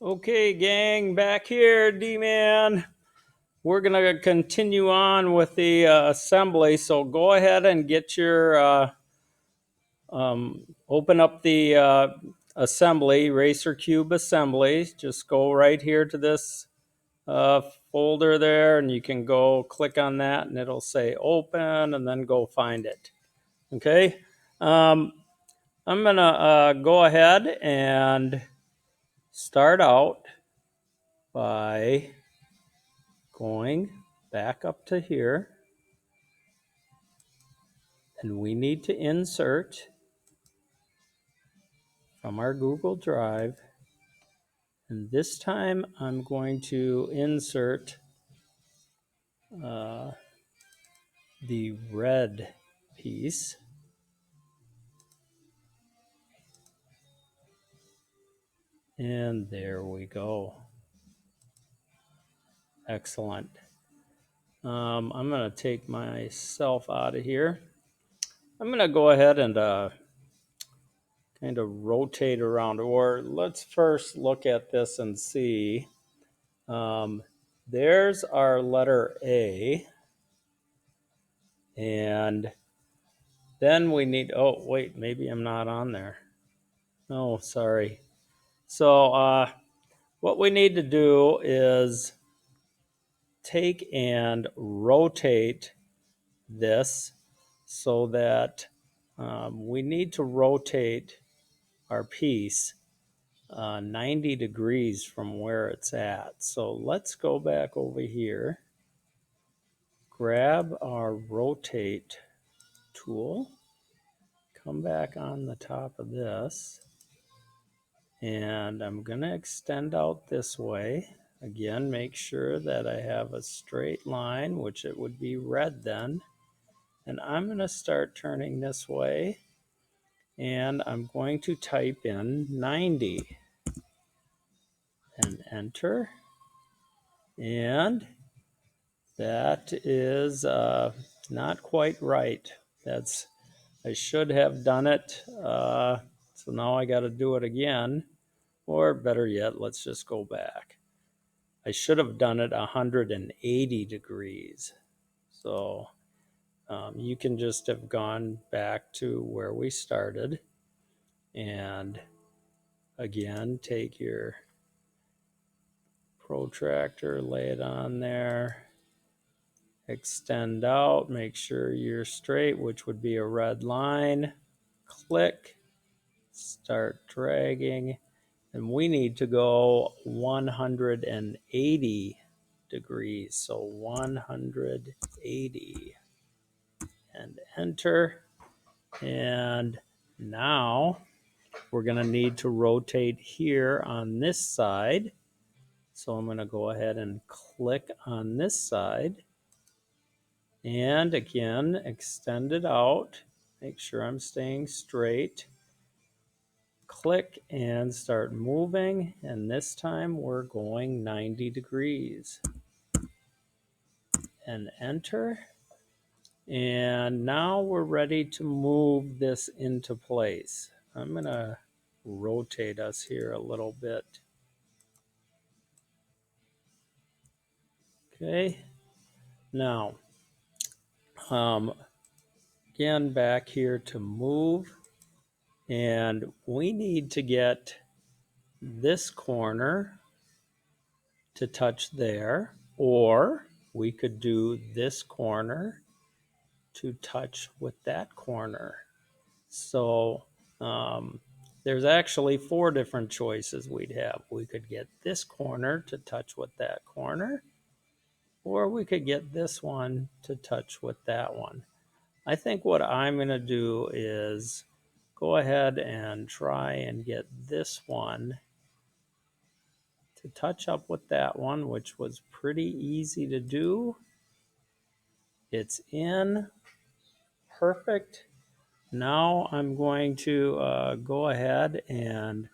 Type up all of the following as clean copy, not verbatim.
Okay, gang, back here, D-Man. We're going to continue on with the assembly, so go ahead and get your, open up the assembly, Racer Cube Assembly. Just go right here to this folder there, and you can go click on that, and it'll say open, and then go find it. Okay? I'm going to go ahead and start out by going back up to here, and we need to insert from our Google Drive, and this time I'm going to insert uh, the red piece, and there we go. Excellent. I'm going to take myself out of here. I'm going to go ahead and kind of rotate around, or let's first look at this and see. There's our letter A, and then we need, oh, wait, maybe I'm not on there. No, sorry. So what we need to do is take and rotate this so that we need to rotate our piece 90 degrees from where it's at. So let's go back over here, grab our rotate tool, come back on the top of this, and I'm going to extend out this way. Again, make sure that I have a straight line, which it would be red then. And I'm going to start turning this way, and I'm going to type in 90 and enter. And that is not quite right. I should have done it. So now I got to do it again. Or better yet, let's just go back. I should have done it 180 degrees. So you can just have gone back to where we started. And again, take your protractor, lay it on there, extend out, make sure you're straight, which would be a red line. Click, start dragging, and we need to go 180 degrees. So 180 and enter. And now we're going to need to rotate here on this side. So I'm going to go ahead and click on this side. And again, extend it out. Make sure I'm staying straight. Click and start moving. And this time we're going 90 degrees. And enter. And now we're ready to move this into place. I'm going to rotate us here a little bit. Okay. Now, again, back here to move. And we need to get this corner to touch there, or we could do this corner to touch with that corner. So there's actually 4 different choices we'd have. We could get this corner to touch with that corner, or we could get this one to touch with that one. I think what I'm going to do is go ahead and try and get this one to touch up with that one, which was pretty easy to do. It's in. Perfect. Now I'm going to go ahead and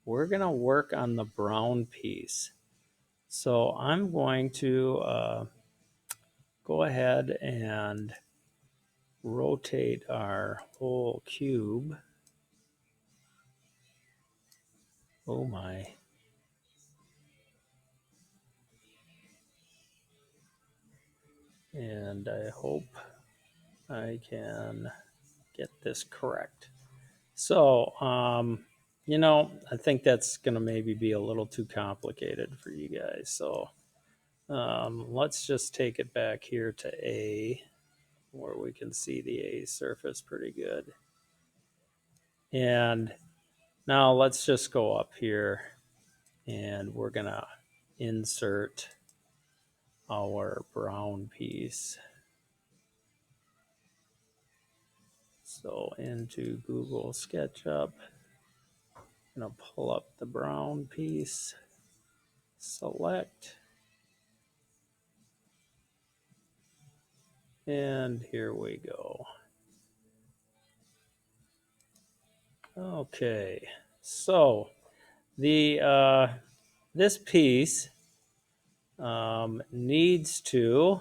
we're going to work on the brown piece. So I'm going to go ahead and rotate our whole cube. Oh my. And I hope I can get this correct. So, I think that's going to maybe be a little too complicated for you guys. So, let's just take it back here to A, where we can see the A surface pretty good. And now let's just go up here and we're going to insert our brown piece. So into Google SketchUp, I'm going to pull up the brown piece, select, and here we go. Okay, so the this piece needs to,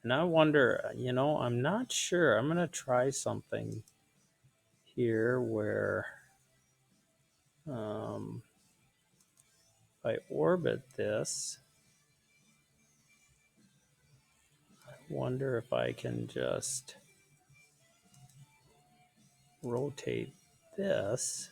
and I wonder, I'm not sure. I'm going to try something here where if I orbit this, I wonder if I can just rotate this.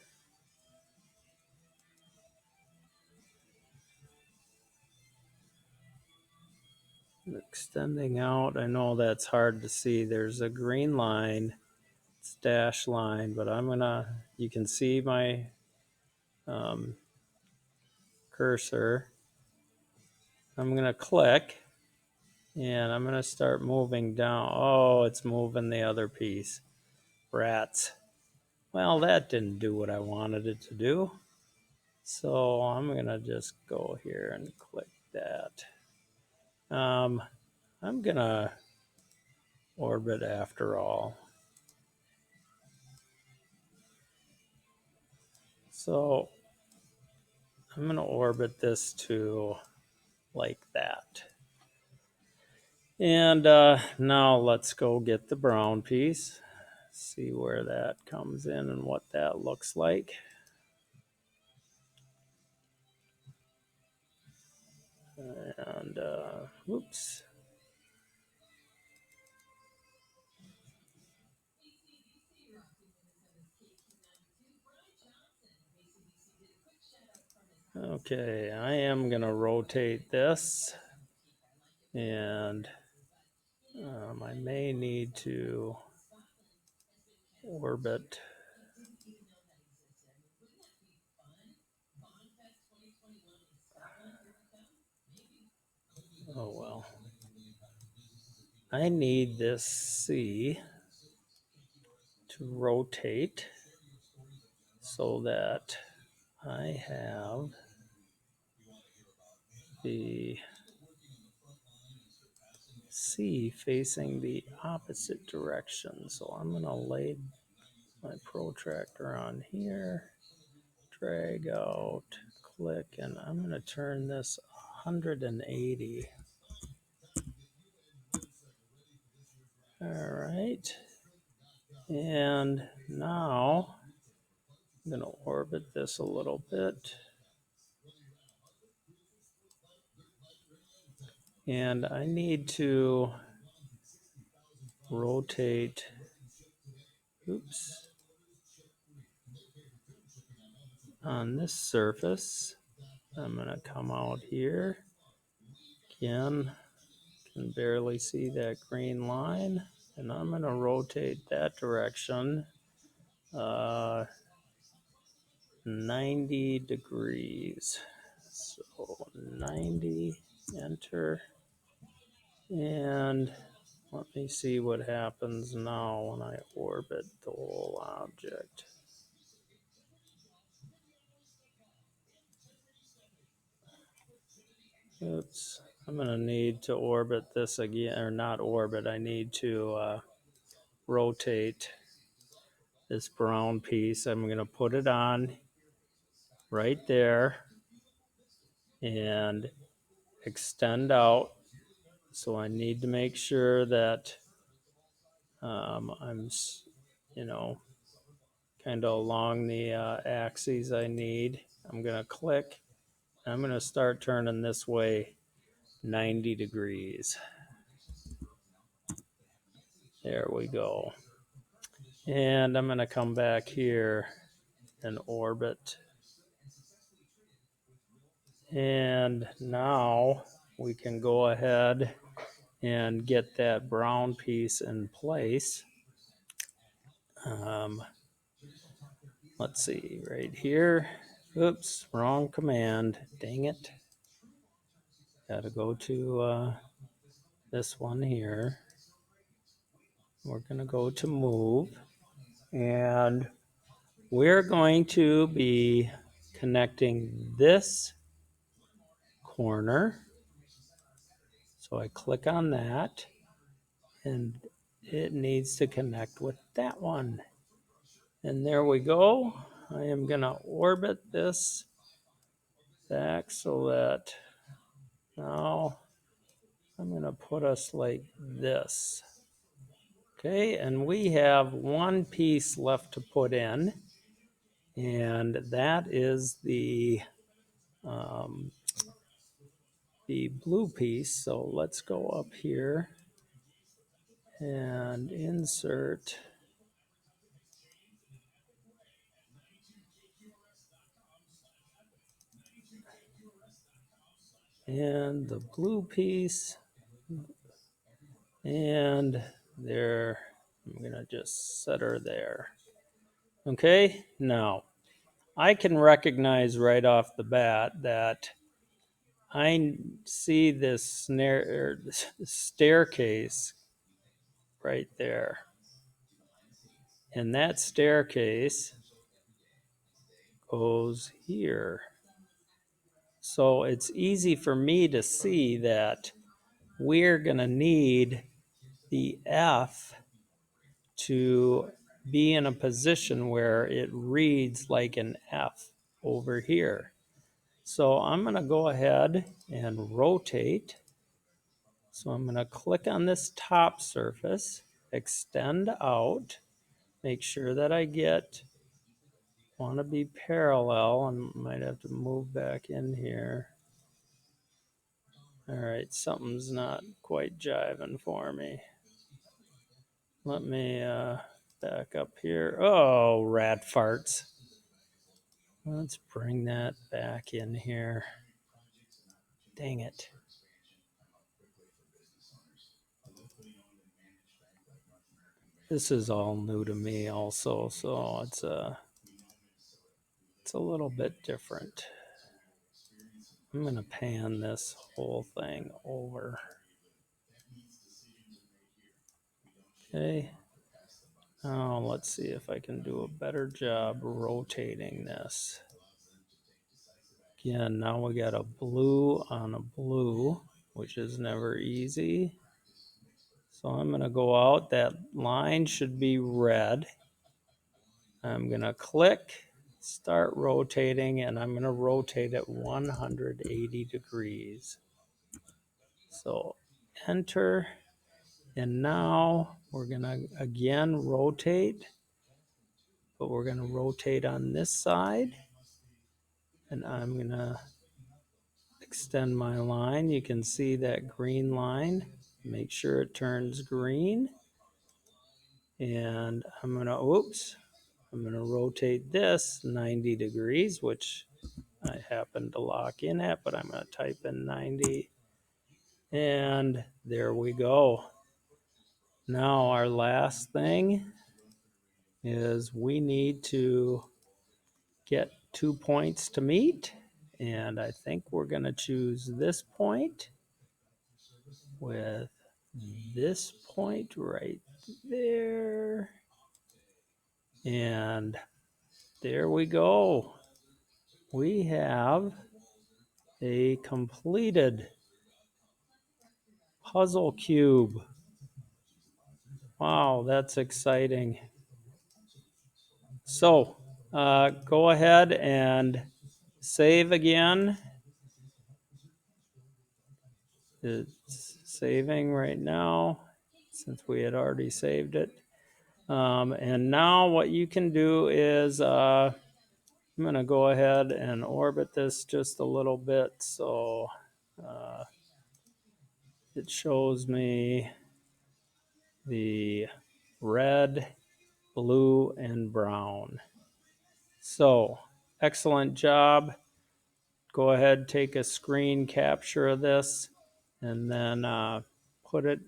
Extending out, I know that's hard to see. There's a green line, it's dash line, but you can see my cursor. I'm gonna click and I'm gonna start moving down. Oh, it's moving the other piece. Rats. Well, that didn't do what I wanted it to do. So I'm gonna just go here and click that. I'm gonna orbit after all. So I'm going to orbit this to like that. And now let's go get the brown piece, see where that comes in and what that looks like. And whoops. Okay, I am going to rotate this, and I may need to orbit. Oh well. I need this C to rotate so that I have the C facing the opposite direction. So I'm going to lay my protractor on here, drag out, click, and I'm going to turn this 180. All right. And now I'm going to orbit this a little bit. And I need to rotate, oops, on this surface. I'm going to come out here. Again, can barely see that green line. And I'm going to rotate that direction 90 degrees. So 90, enter. And let me see what happens now when I orbit the whole object. Oops, I'm going to need to orbit this again, or not orbit, I need to rotate this brown piece. I'm going to put it on right there and extend out. So I need to make sure that I'm, kind of along the axes I need. I'm going to click. I'm going to start turning this way 90 degrees. There we go. And I'm going to come back here and orbit. And now we can go ahead and get that brown piece in place. Let's see, right here. Oops, wrong command. Dang it. Got to go to this one here. We're going to go to move. And we're going to be connecting this corner. So I click on that. And it needs to connect with that one. And there we go. I am going to orbit this back so that now I'm going to put us like this. Okay, and we have one piece left to put in, and that is the blue piece. So let's go up here and insert. And the blue piece, and there, I'm gonna just set her there. Okay, now I can recognize right off the bat that I see this staircase right there, and that staircase goes here. So it's easy for me to see that we're gonna need the F to be in a position where it reads like an F over here. So I'm going to go ahead and rotate. So I'm going to click on this top surface, extend out, make sure that I want to be parallel, and might have to move back in here. All right, something's not quite jiving for me. Let me back up here. Oh, rat farts. Let's bring that back in here. Dang it. This is all new to me also, so it's a little bit different. I'm going to pan this whole thing over. Okay. Now let's see if I can do a better job rotating this. Again, now we got a blue on a blue, which is never easy. So I'm going to go out. That line should be red. I'm going to click, start rotating, and I'm going to rotate it 180 degrees. So enter, and now we're going to again rotate, but we're going to rotate on this side, and I'm going to extend my line. You can see that green line. Make sure it turns green, and I'm going to rotate this 90 degrees, which I happen to lock in at, but I'm going to type in 90. And there we go. Now our last thing is we need to get 2 points to meet. And I think we're going to choose this point with this point right there. And there we go. We have a completed puzzle cube. Wow, that's exciting. So go ahead and save again. It's saving right now since we had already saved it. And now what you can do is I'm going to go ahead and orbit this just a little bit so it shows me the red, blue, and brown. So, excellent job. Go ahead, take a screen capture of this, and then put it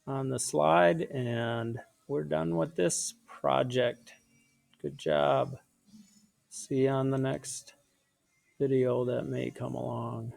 on the slide, and we're done with this project. Good job. See you on the next video that may come along.